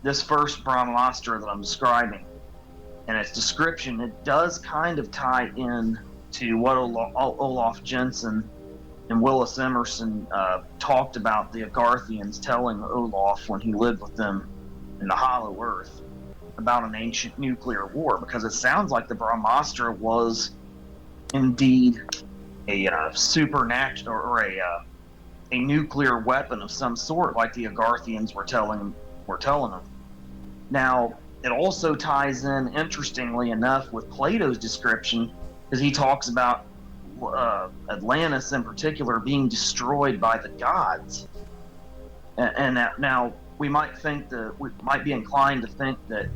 this first Brahmastra that I'm describing and its description, it does kind of tie in to what Olaf Jensen and Willis Emerson talked about the Agarthians telling Olaf when he lived with them in the Hollow Earth about an ancient nuclear war, because it sounds like the Brahmastra was indeed a supernatural or a nuclear weapon of some sort, like the Agarthians were telling them. Now, it also ties in, interestingly enough, with Plato's description, because he talks about Atlantis in particular being destroyed by the gods. And that, now we might be inclined to think that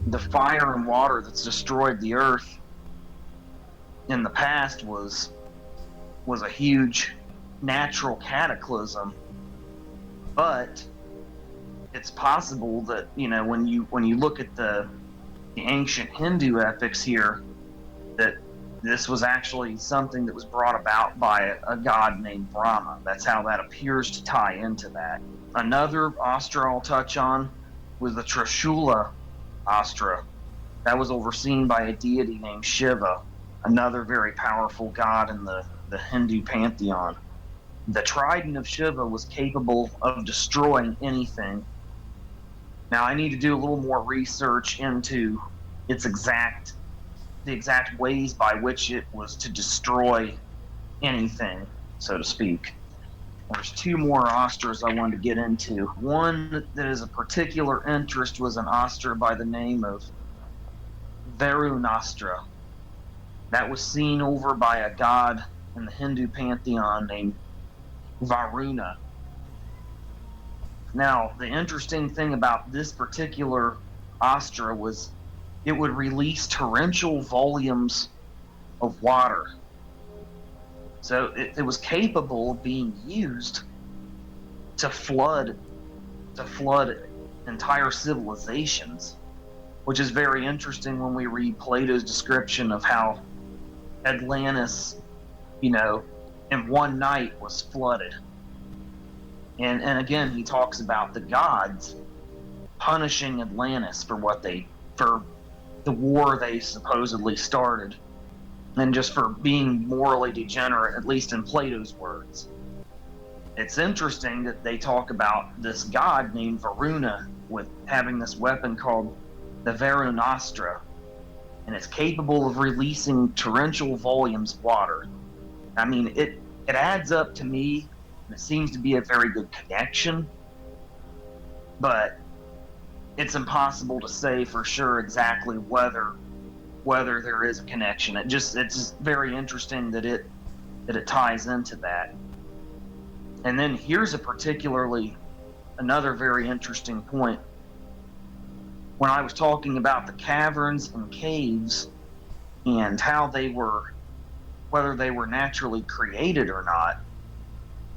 the fire and water that's destroyed the earth in the past was a huge natural cataclysm, but it's possible that, when you look at the ancient Hindu epics here, that this was actually something that was brought about by a god named Brahma. That's how that appears to tie into that. Another Astra I'll touch on was the Trishula Astra. That was overseen by a deity named Shiva, another very powerful god in the Hindu pantheon. The trident of Shiva was capable of destroying anything. Now, I need to do a little more research into its the exact ways by which it was to destroy anything, so to speak. There's two more Astras I wanted to get into. One that is a particular interest was an Astra by the name of Varunastra. That was seen over by a god in the Hindu pantheon named Varuna. Now, the interesting thing about this particular Astra was it would release torrential volumes of water. So it was capable of being used to flood entire civilizations, which is very interesting when we read Plato's description of how Atlantis, in one night was flooded. And again, he talks about the gods punishing Atlantis for the war they supposedly started, and just for being morally degenerate, at least in Plato's words. It's interesting that they talk about this god named Varuna with having this weapon called the Varunastra, and it's capable of releasing torrential volumes of water. I mean, it adds up to me, and it seems to be a very good connection, but it's impossible to say for sure exactly whether there is a connection. It's just very interesting that it ties into that. And then here's another very interesting point. When I was talking about the caverns and caves and how whether they were naturally created or not,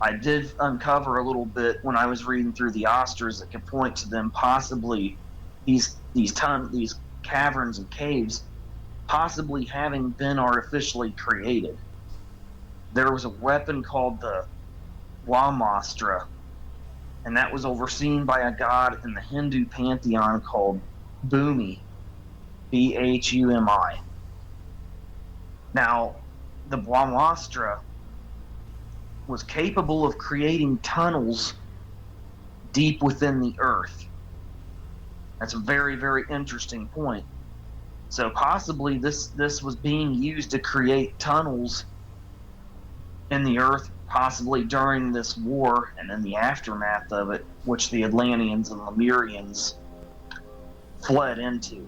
I did uncover a little bit when I was reading through the Astras that could point to them possibly these caverns and caves possibly having been artificially created. There was a weapon called the Brahmastra, and that was overseen by a god in the Hindu pantheon called Bhumi, Bhumi. Now, the Brahmastra was capable of creating tunnels deep within the earth. That's a very, very interesting point. So possibly this was being used to create tunnels in the earth, possibly during this war and in the aftermath of it, which the Atlanteans and Lemurians fled into.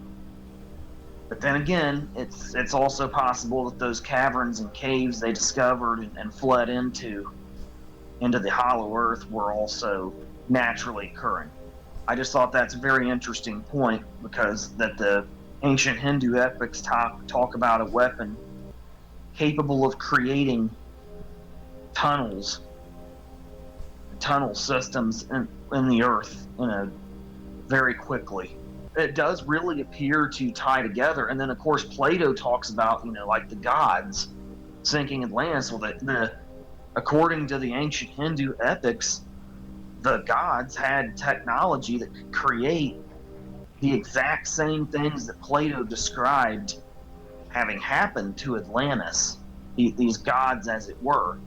But then again, it's also possible that those caverns and caves they discovered and fled into the Hollow Earth were also naturally occurring. I just thought that's a very interesting point, because that the ancient Hindu epics talk about a weapon capable of creating tunnel systems in the earth very quickly. It does really appear to tie together. And then, of course, Plato talks about, like the gods sinking Atlantis. Well, according to the ancient Hindu epics, the gods had technology that could create the exact same things that Plato described having happened to Atlantis, these gods, as it were.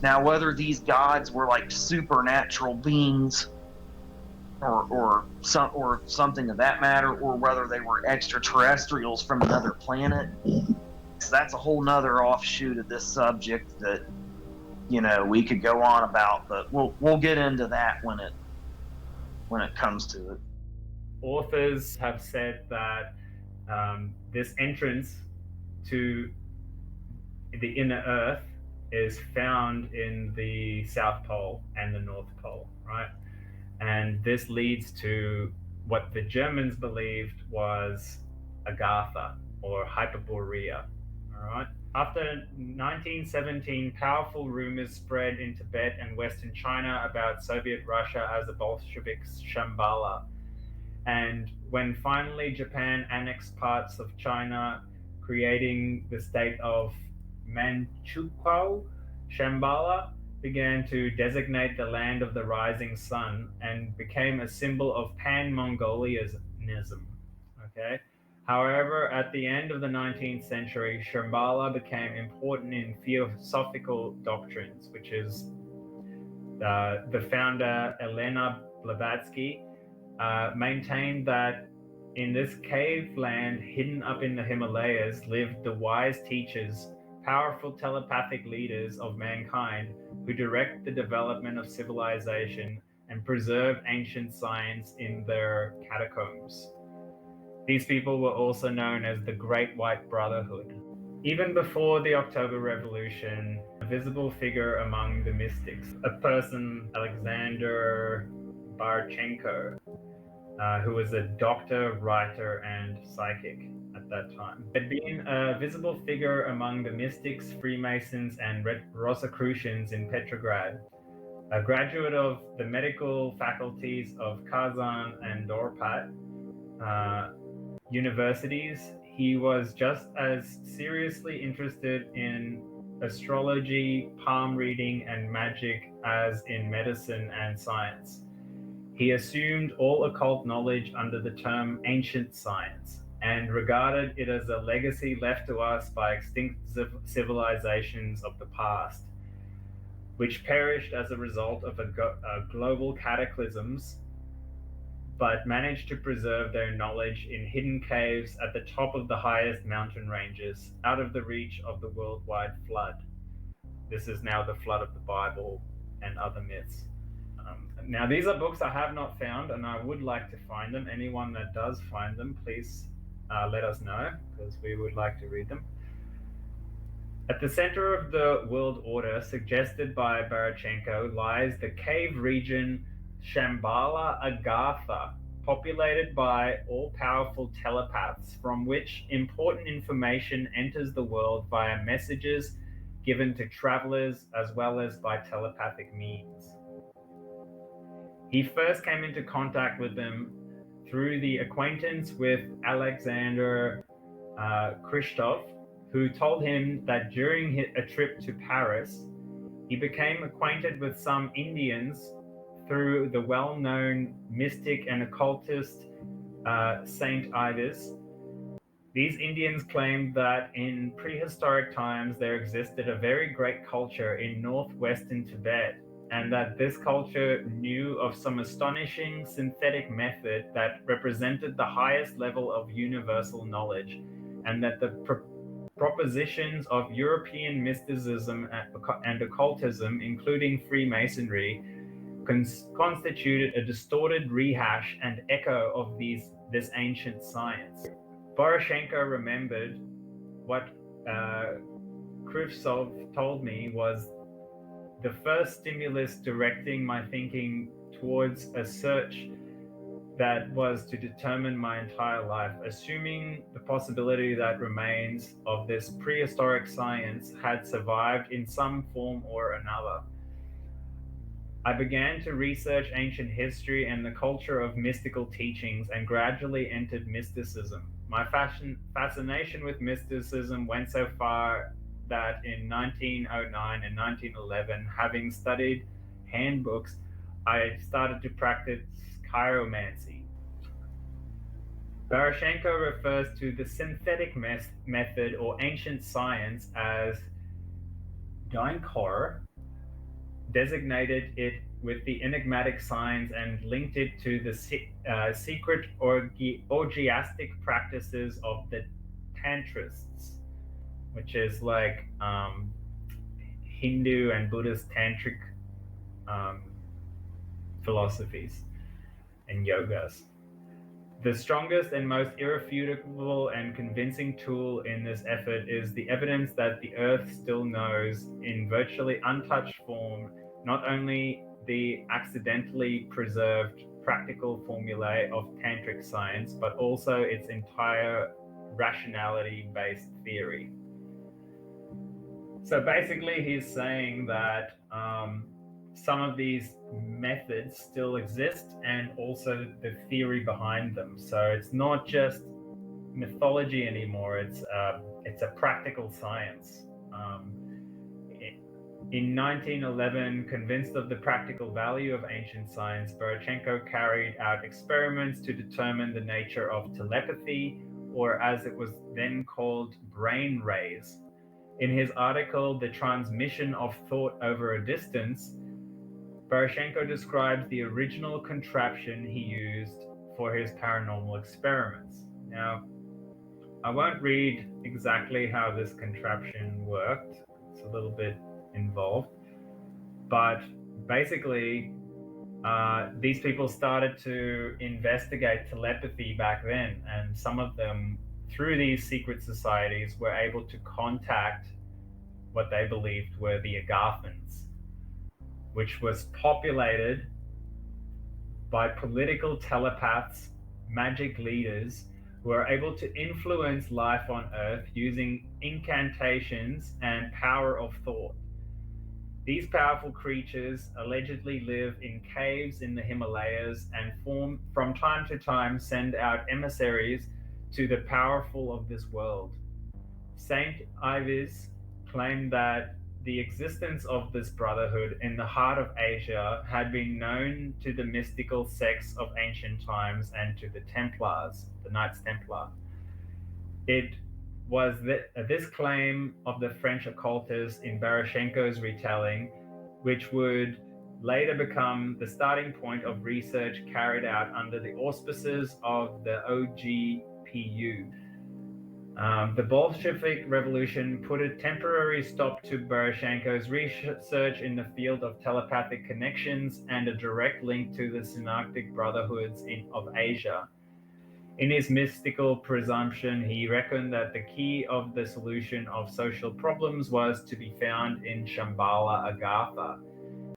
Now, whether these gods were like supernatural beings or something of that matter, or whether they were extraterrestrials from another planet, so that's a whole nother offshoot of this subject that we could go on about, but we'll get into that when it comes to it. Authors have said that this entrance to the inner Earth is found in the South Pole and the North Pole, right? And this leads to what the Germans believed was Agartha or Hyperborea, all right? After 1917, powerful rumors spread in Tibet and Western China about Soviet Russia as the Bolshevik Shambhala. And when finally Japan annexed parts of China, creating the state of Manchukuo, Shambhala began to designate the land of the rising sun and became a symbol of pan-Mongolianism. Okay. However, at the end of the 19th century, Shambhala became important in theosophical doctrines, which is the founder Elena Blavatsky maintained that in this cave land hidden up in the Himalayas lived the wise teachers, powerful telepathic leaders of mankind who direct the development of civilization and preserve ancient science in their catacombs. These people were also known as the Great White Brotherhood. Even before the October Revolution, a visible figure among the mystics, a person, Alexander Barchenko, who was a doctor, writer, and psychic at that time, had been a visible figure among the mystics, Freemasons, and Rosicrucians in Petrograd. A graduate of the medical faculties of Kazan and Dorpat universities, he was just as seriously interested in astrology, palm reading, and magic as in medicine and science. He assumed all occult knowledge under the term ancient science and regarded it as a legacy left to us by extinct civilizations of the past, which perished as a result of global cataclysms, but managed to preserve their knowledge in hidden caves at the top of the highest mountain ranges, out of the reach of the worldwide flood. This is now the flood of the Bible and other myths. Now, these are books I have not found, and I would like to find them. Anyone that does find them, please let us know, because we would like to read them. At the center of the world order suggested by Barchenko lies the cave region Shambhala Agartha, populated by all-powerful telepaths, from which important information enters the world via messages given to travelers as well as by telepathic means. He first came into contact with them through the acquaintance with Alexander Christoph, who told him that during a trip to Paris, he became acquainted with some Indians through the well-known mystic and occultist Saint Ives. These Indians claimed that in prehistoric times there existed a very great culture in northwestern Tibet, and that this culture knew of some astonishing synthetic method that represented the highest level of universal knowledge, and that the propositions of European mysticism and occultism, including Freemasonry, constituted a distorted rehash and echo of this ancient science. Barchenko remembered what Krivtsov told me was the first stimulus directing my thinking towards a search that was to determine my entire life, assuming the possibility that remains of this prehistoric science had survived in some form or another. I began to research ancient history and the culture of mystical teachings and gradually entered mysticism. My fascination with mysticism went so far that in 1909 and 1911, having studied handbooks, I started to practice chiromancy. Barashenko refers to the synthetic method or ancient science as Dainkor, designated it with the enigmatic signs and linked it to the secret orgiastic practices of the Tantrists, which is like Hindu and Buddhist tantric um, philosophies and yogas. The strongest and most irrefutable and convincing tool in this effort is the evidence that the Earth still knows, in virtually untouched form, not only the accidentally preserved practical formulae of tantric science, but also its entire rationality-based theory. So basically, he's saying that some of these methods still exist and also the theory behind them. So it's not just mythology anymore, it's a practical science. In 1911, convinced of the practical value of ancient science, Barashenko carried out experiments to determine the nature of telepathy, or as it was then called, brain rays. In his article, The Transmission of Thought Over a Distance, Barashenko describes the original contraption he used for his paranormal experiments. Now, I won't read exactly how this contraption worked. It's a little bit involved. But basically, these people started to investigate telepathy back then, and some of them, through these secret societies, were able to contact what they believed were the Agathans, which was populated by political telepaths, magic leaders who are able to influence life on Earth using incantations and power of thought. These powerful creatures allegedly live in caves in the Himalayas and from time to time send out emissaries to the powerful of this world. Saint Ives claimed that the existence of this brotherhood in the heart of Asia had been known to the mystical sects of ancient times and to the Templars, the Knights Templar. It was this claim of the French occultists in Barashenko's retelling, which would later become the starting point of research carried out under the auspices of the OGPU. The Bolshevik Revolution put a temporary stop to Barashenko's research in the field of telepathic connections and a direct link to the Synarchic Brotherhoods of Asia. In his mystical presumption, he reckoned that the key of the solution of social problems was to be found in Shambhala Agartha,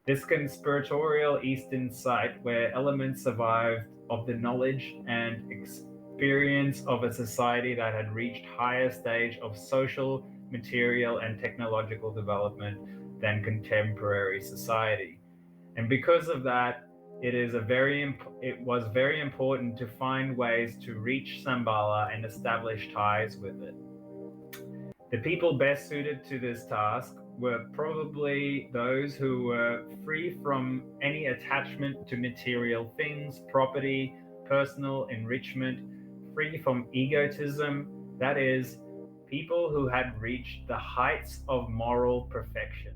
this conspiratorial Eastern site where elements survived of the knowledge and experience of a society that had reached higher stage of social, material, and technological development than contemporary society. And because of that, it was very important to find ways to reach Shambhala and establish ties with it. The people best suited to this task were probably those who were free from any attachment to material things, property, personal enrichment, free from egotism, that is, people who had reached the heights of moral perfection.